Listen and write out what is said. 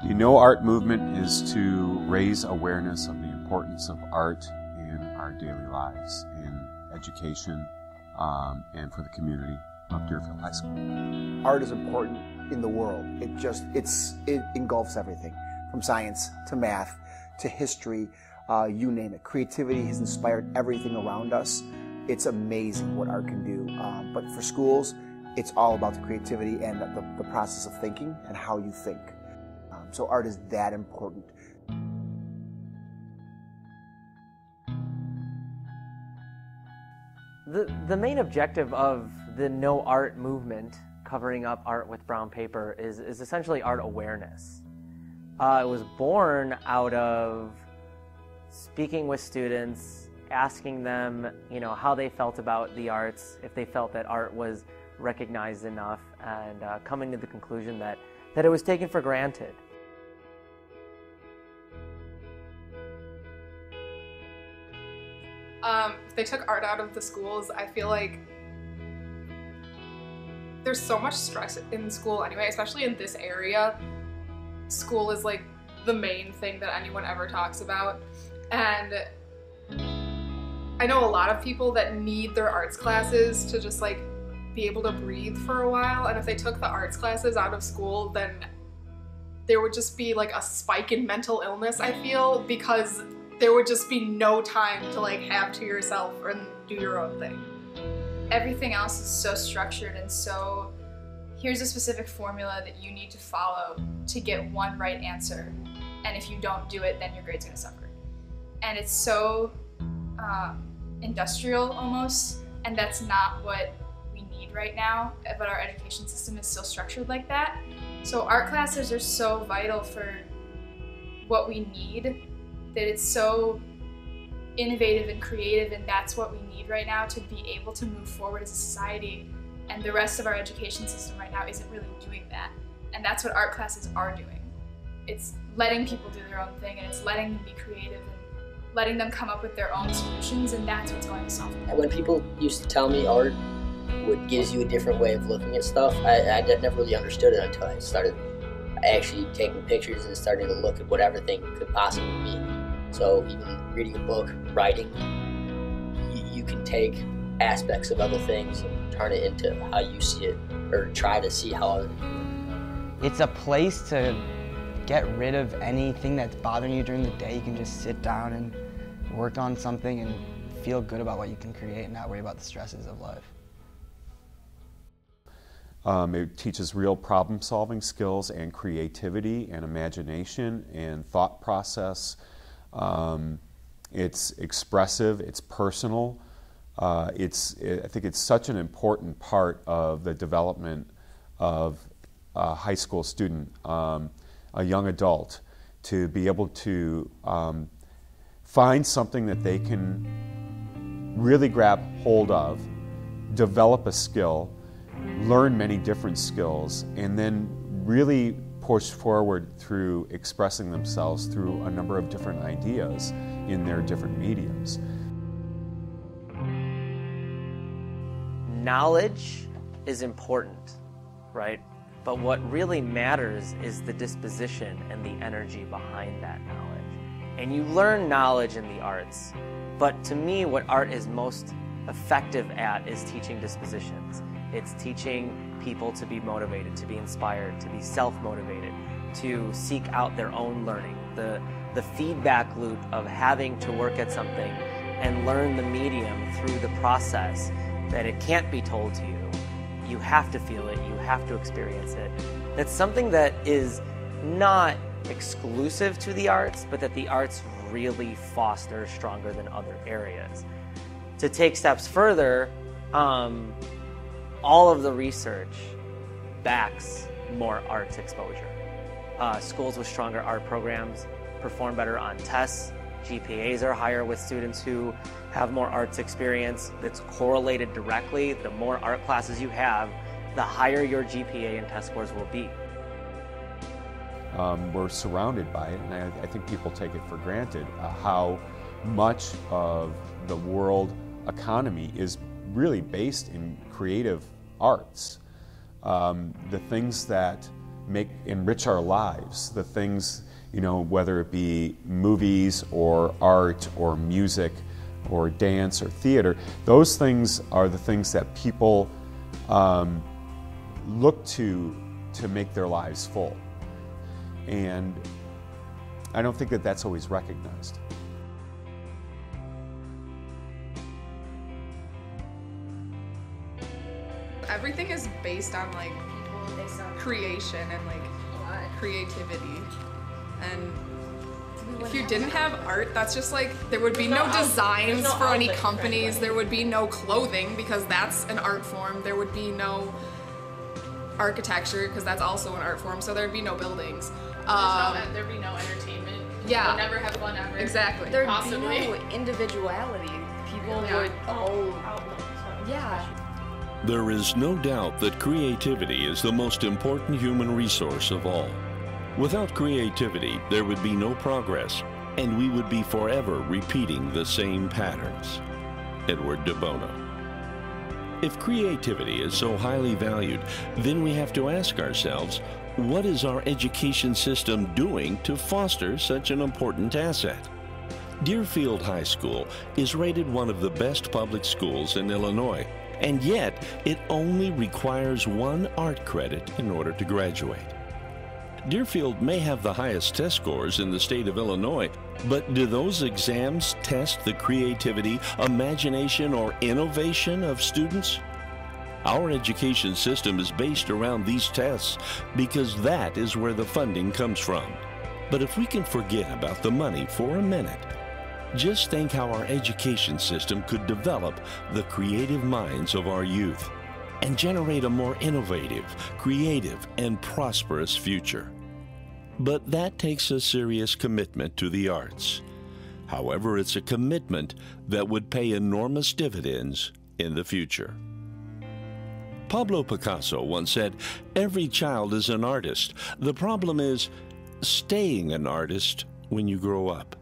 The No Art movement is to raise awareness of the importance of art in our daily lives, in education, and for the community of Deerfield High School. Art is important in the world. It engulfs everything, from science to math to history, you name it. Creativity has inspired everything around us. It's amazing what art can do. But for schools, it's all about the creativity and the process of thinking and how you think. So art is that important. The main objective of the No Art movement, covering up art with brown paper, is essentially art awareness. It was born out of speaking with students, asking them, how they felt about the arts, if they felt that art was recognized enough, and coming to the conclusion that it was taken for granted. If they took art out of the schools, I feel like there's so much stress in school anyway, especially in this area. School is like the main thing that anyone ever talks about. And I know a lot of people that need their arts classes to just like be able to breathe for a while. And if they took the arts classes out of school, then there would just be like a spike in mental illness, I feel, because there would just be no time to like have to yourself or do your own thing. Everything else is so structured and so, here's a specific formula that you need to follow to get one right answer. And if you don't do it, then your grade's gonna suffer. And it's so industrial almost, and that's not what we need right now, but our education system is still structured like that. So art classes are so vital for what we need, that it's so innovative and creative, and that's what we need right now to be able to move forward as a society. And the rest of our education system right now isn't really doing that. And that's what art classes are doing. It's letting people do their own thing, and it's letting them be creative and letting them come up with their own solutions, and that's what's going to solve the problem. When people used to tell me art gives you a different way of looking at stuff, I never really understood it until I started actually taking pictures and starting to look at what everything could possibly mean. So even reading a book, writing, you can take aspects of other things and turn it into how you see it, or try to see how others do it. It's a place to get rid of anything that's bothering you during the day. You can just sit down and work on something and feel good about what you can create and not worry about the stresses of life. It teaches real problem-solving skills and creativity and imagination and thought process. It's expressive, it's personal. I think it's such an important part of the development of a high school student, a young adult, to be able to find something that they can really grab hold of, develop a skill, learn many different skills, and then really push forward through expressing themselves through a number of different ideas in their different mediums. Knowledge is important, right? But what really matters is the disposition and the energy behind that knowledge. And you learn knowledge in the arts, but to me what art is most effective at is teaching dispositions. It's teaching people to be motivated, to be inspired, to be self-motivated, to seek out their own learning. The feedback loop of having to work at something and learn the medium through the process, that it can't be told to you. You have to feel it, you have to experience it. That's something that is not exclusive to the arts, but that the arts really foster stronger than other areas. To take steps further, all of the research backs more arts exposure. Schools with stronger art programs perform better on tests. GPAs are higher with students who have more arts experience. It's correlated directly. The more art classes you have, the higher your GPA and test scores will be. We're surrounded by it, and I think people take it for granted how much of the world economy is really based in creative arts. The things that enrich our lives, the things, you know, whether it be movies or art or music or dance or theater, those things are the things that people look to make their lives full. And I don't think that that's always recognized. Everything is based on like creation and like creativity. And if you didn't have art, that's just like, there would be no designs for any companies, there would be no clothing because that's an art form, there would be no architecture because that's also an art form, so there'd be no buildings. There'd be no entertainment. Yeah. We'd never have fun ever. Exactly. There'd Possibly. be no individuality. People Yeah. would yeah. There is no doubt that creativity is the most important human resource of all. Without creativity, there would be no progress, and we would be forever repeating the same patterns. Edward de Bono. If creativity is so highly valued, then we have to ask ourselves, what is our education system doing to foster such an important asset? Deerfield High School is rated one of the best public schools in Illinois, and yet it only requires 1 art credit in order to graduate. Deerfield may have the highest test scores in the state of Illinois, but do those exams test the creativity, imagination, or innovation of students? Our education system is based around these tests because that is where the funding comes from. But if we can forget about the money for a minute, just think how our education system could develop the creative minds of our youth and generate a more innovative, creative, and prosperous future. But that takes a serious commitment to the arts. However, it's a commitment that would pay enormous dividends in the future. Pablo Picasso once said, "Every child is an artist. The problem is staying an artist when you grow up."